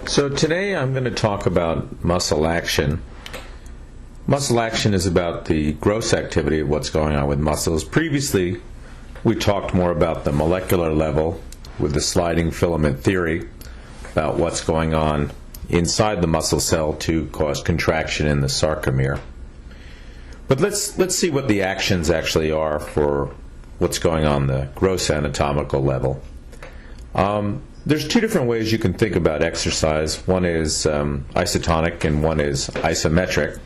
So today I'm going to talk about muscle action. Muscle action is about the gross activity of what's going on with muscles. Previously, we talked more about the molecular level with the sliding filament theory, about what's going on inside the muscle cell to cause contraction in the sarcomere. But let's see what the actions actually are for what's going on the gross anatomical level. There's two different ways you can think about exercise. One is isotonic and one is isometric.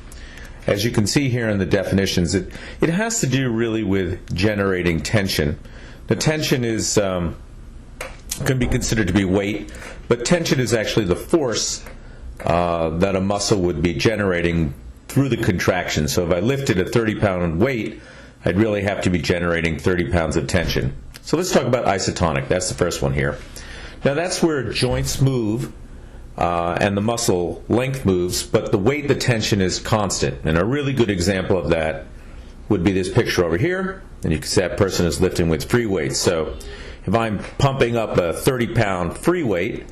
As you can see here in the definitions, it has to do really with generating tension. The tension is can be considered to be weight, but tension is actually the force that a muscle would be generating through the contraction. So if I lifted a 30-pound weight, I'd really have to be generating 30 pounds of tension. So let's talk about isotonic. That's the first one here. Now that's where joints move and the muscle length moves, but the weight, the tension is constant. And a really good example of that would be this picture over here. And you can see that person is lifting with free weights. So if I'm pumping up a 30-pound free weight,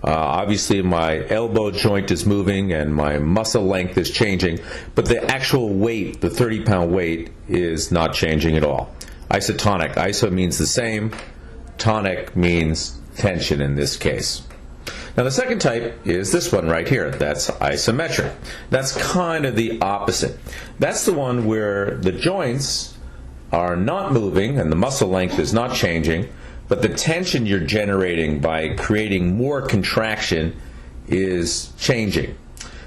obviously my elbow joint is moving and my muscle length is changing, but the actual weight, the 30-pound weight, is not changing at all. Isotonic. Iso means the same. Tonic means tension in this case. Now the second type is this one right here. That's isometric. That's kind of the opposite. That's the one where the joints are not moving and the muscle length is not changing, but the tension you're generating by creating more contraction is changing.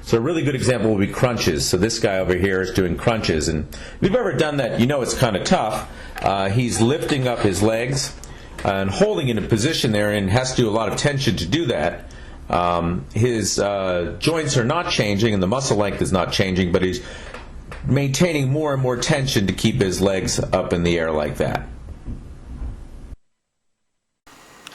So a really good example would be crunches. So this guy over here is doing crunches, and if you've ever done that, you know it's kind of tough. He's lifting up his legs and holding in a position there and has to do a lot of tension to do that. His joints are not changing and the muscle length is not changing, but he's maintaining more and more tension to keep his legs up in the air like that.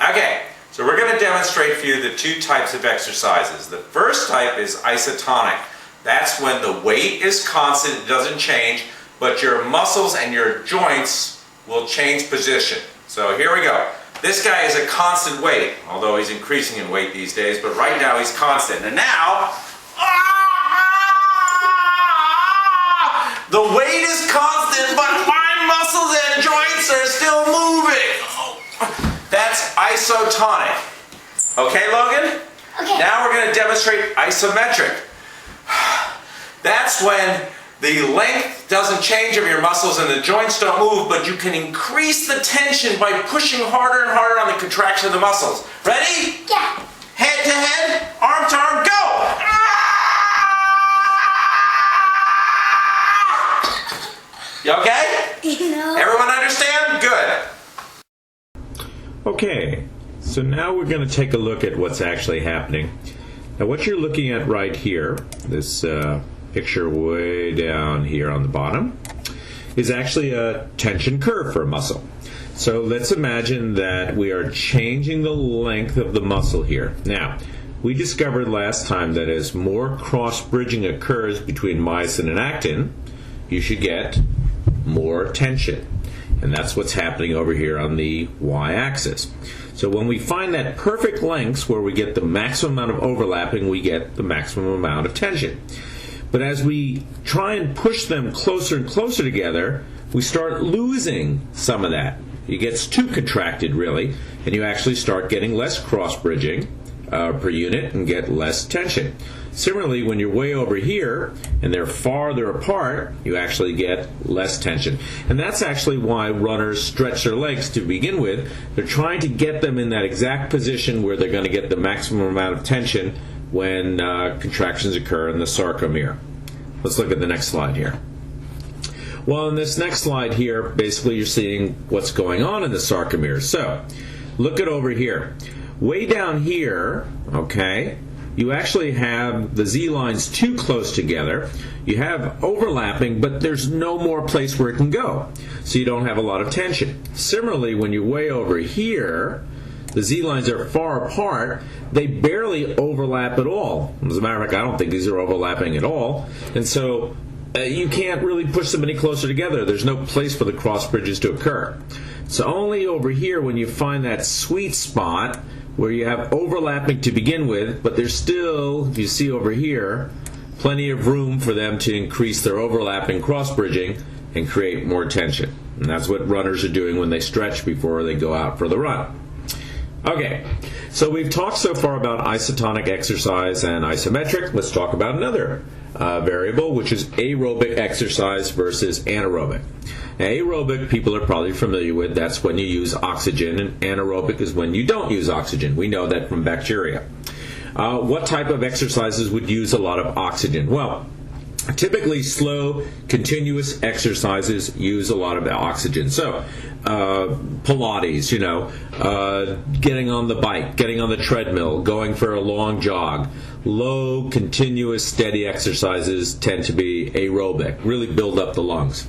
Okay, so we're going to demonstrate for you the two types of exercises. The first type is isotonic. That's when the weight is constant, it doesn't change, but your muscles and your joints will change position. So here we go. This guy is a constant weight, although he's increasing in weight these days, but right now he's constant. And now, the weight is constant, but my muscles and joints are still moving. That's isotonic. Okay, Logan? Okay. Now we're going to demonstrate isometric. That's when the length doesn't change of your muscles and the joints don't move, but you can increase the tension by pushing harder and harder on the contraction of the muscles. Ready? Yeah. Head to head, arm to arm, go! You okay? No. Everyone understand? Good. Okay, so now we're going to take a look at what's actually happening. Now what you're looking at right here, this picture way down here on the bottom, is actually a tension curve for a muscle. So let's imagine that we are changing the length of the muscle here. Now, we discovered last time that as more cross-bridging occurs between myosin and actin, you should get more tension. And that's what's happening over here on the y-axis. So when we find that perfect lengths where we get the maximum amount of overlapping, we get the maximum amount of tension. But as we try and push them closer and closer together, we start losing some of that. It gets too contracted, really, and you actually start getting less cross-bridging per unit and get less tension. Similarly, when you're way over here and they're farther apart, you actually get less tension. And that's actually why runners stretch their legs to begin with. They're trying to get them in that exact position where they're going to get the maximum amount of tension when contractions occur in the sarcomere. Let's look at the next slide here. Well, in this next slide here, basically you're seeing what's going on in the sarcomere. So, look at over here. Way down here, okay, you actually have the Z lines too close together. You have overlapping, but there's no more place where it can go. So you don't have a lot of tension. Similarly, when you're way over here, the Z lines are far apart. They barely overlap at all. As a matter of fact, I don't think these are overlapping at all. And so you can't really push them any closer together. There's no place for the cross bridges to occur. So only over here, when you find that sweet spot where you have overlapping to begin with, but there's still, if you see over here, plenty of room for them to increase their overlapping cross-bridging and create more tension. And that's what runners are doing when they stretch before they go out for the run. Okay, so we've talked so far about isotonic exercise and isometric. Let's talk about another variable, which is aerobic exercise versus anaerobic. Now, aerobic, people are probably familiar with. That's when you use oxygen, and anaerobic is when you don't use oxygen. We know that from bacteria. What type of exercises would use a lot of oxygen? Well, typically slow, continuous exercises use a lot of oxygen. So, Pilates, getting on the bike, getting on the treadmill, going for a long jog. Low, continuous, steady exercises tend to be aerobic, really build up the lungs.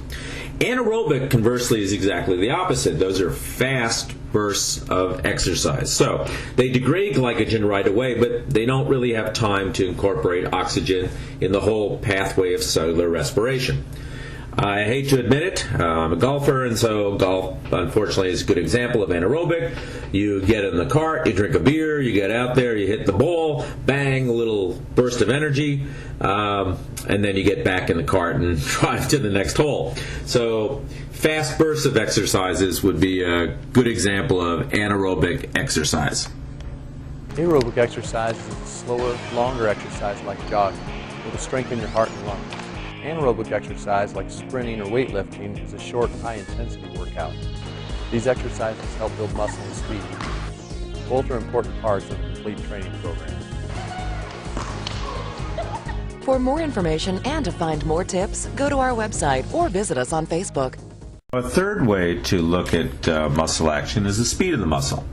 Anaerobic, conversely, is exactly the opposite. Those are fast bursts of exercise. So they degrade glycogen right away, but they don't really have time to incorporate oxygen in the whole pathway of cellular respiration. I hate to admit it, I'm a golfer, and so golf, unfortunately, is a good example of anaerobic. You get in the cart, you drink a beer, you get out there, you hit the ball, bang, a little burst of energy, and then you get back in the cart and drive to the next hole. So fast bursts of exercises would be a good example of anaerobic exercise. Aerobic exercise is a slower, longer exercise like jogging. It will strengthen your heart and lungs. Anaerobic exercise like sprinting or weightlifting is a short, high-intensity workout. These exercises help build muscle and speed. Both are important parts of a complete training program. For more information and to find more tips, go to our website or visit us on Facebook. A third way to look at muscle action is the speed of the muscle.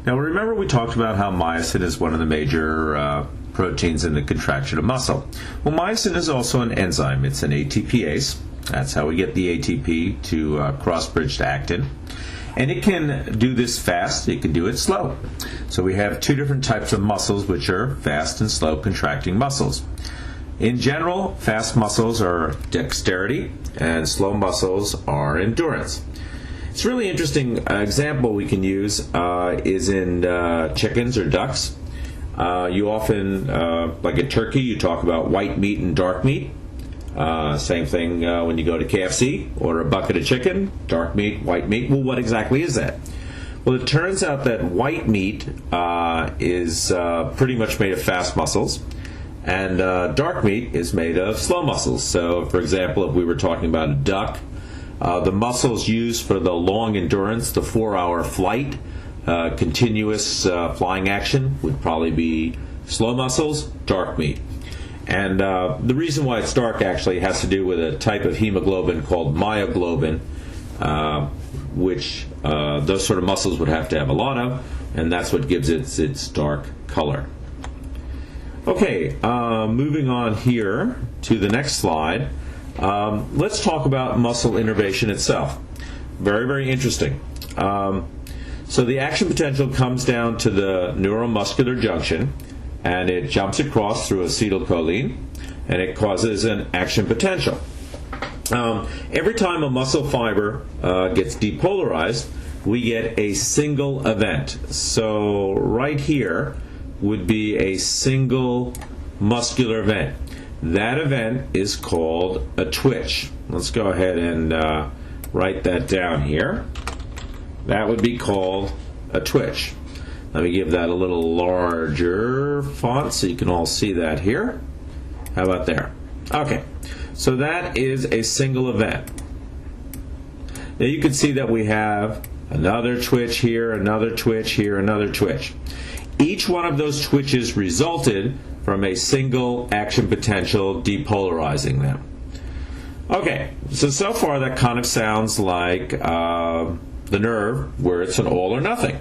Now remember we talked about how myosin is one of the major proteins in the contraction of muscle. Well, myosin is also an enzyme. It's an ATPase. That's how we get the ATP to cross-bridge to actin. And it can do this fast, it can do it slow. So we have two different types of muscles which are fast and slow contracting muscles. In general, fast muscles are dexterity and slow muscles are endurance. It's a really interesting example we can use is in chickens or ducks. You often, like a turkey, you talk about white meat and dark meat. Same thing when you go to KFC, order a bucket of chicken, dark meat, white meat. Well, what exactly is that? Well, it turns out that white meat is pretty much made of fast muscles, and dark meat is made of slow muscles. So, for example, if we were talking about a duck, the muscles used for the long endurance, the 4-hour flight, continuous flying action would probably be slow muscles, dark meat. And the reason why it's dark actually has to do with a type of hemoglobin called myoglobin, which those sort of muscles would have to have a lot of, and that's what gives it its dark color. Okay, moving on here to the next slide. Let's talk about muscle innervation itself. Very, very interesting. So the action potential comes down to the neuromuscular junction, and it jumps across through acetylcholine, and it causes an action potential. Every time a muscle fiber gets depolarized, we get a single event. So right here would be a single muscular event. That event is called a twitch. Let's go ahead and write that down here. That would be called a twitch. Let me give that a little larger font so you can all see that here. How about there? Okay, so that is a single event. Now you can see that we have another twitch here, another twitch here, another twitch. Each one of those twitches resulted from a single action potential depolarizing them. Okay, so far that kind of sounds like the nerve where it's an all or nothing.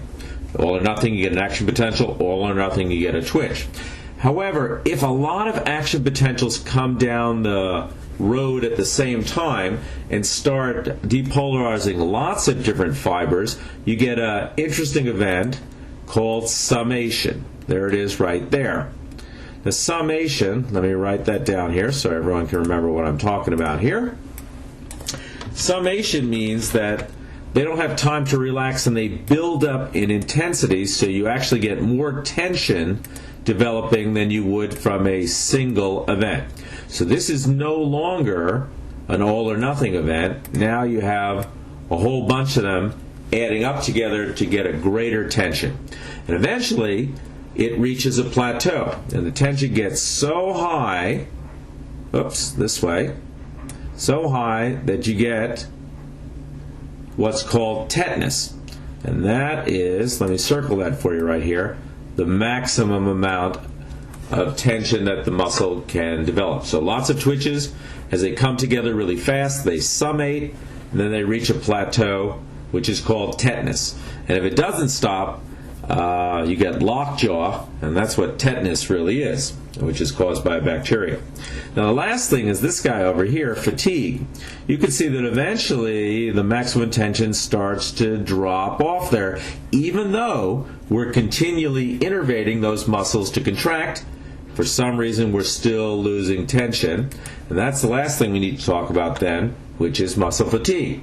All or nothing, you get an action potential. All or nothing, you get a twitch. However, if a lot of action potentials come down the road at the same time and start depolarizing lots of different fibers, you get an interesting event called summation. There it is right there. The summation, let me write that down here so everyone can remember what I'm talking about here. Summation means that they don't have time to relax, and they build up in intensity, so you actually get more tension developing than you would from a single event. So this is no longer an all or nothing event. Now you have a whole bunch of them adding up together to get a greater tension. And eventually it reaches a plateau, and the tension gets so high, this way, so high that you get what's called tetanus. And that is, let me circle that for you right here, the maximum amount of tension that the muscle can develop. So lots of twitches. As they come together really fast, they summate, and then they reach a plateau, which is called tetanus. And if it doesn't stop, you get lockjaw, and that's what tetanus really is, which is caused by a bacteria. Now the last thing is this guy over here, fatigue. You can see that eventually the maximum tension starts to drop off there, even though we're continually innervating those muscles to contract. For some reason we're still losing tension, and that's the last thing we need to talk about then, which is muscle fatigue.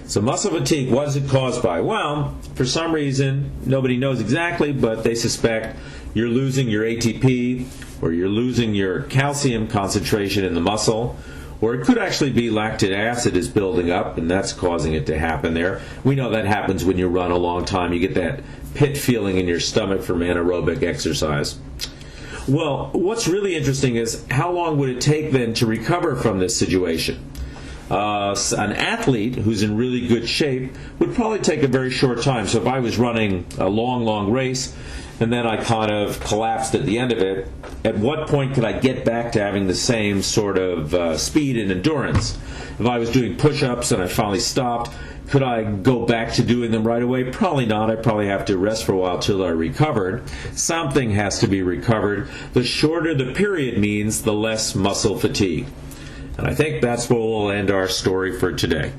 So muscle fatigue, what is it caused by? Well, for some reason, nobody knows exactly, but they suspect you're losing your ATP, or you're losing your calcium concentration in the muscle, or it could actually be lactic acid is building up, and that's causing it to happen there. We know that happens when you run a long time. You get that pit feeling in your stomach from anaerobic exercise. Well, what's really interesting is how long would it take then to recover from this situation? An athlete who's in really good shape would probably take a very short time. So if I was running a long race and then I kind of collapsed at the end of it, at what point could I get back to having the same sort of speed and endurance? If I was doing push-ups and I finally stopped, could I go back to doing them right away? Probably not. I'd probably have to rest for a while till I recovered. Something has to be recovered. The shorter the period means the less muscle fatigue. And I think that's where we'll end our story for today.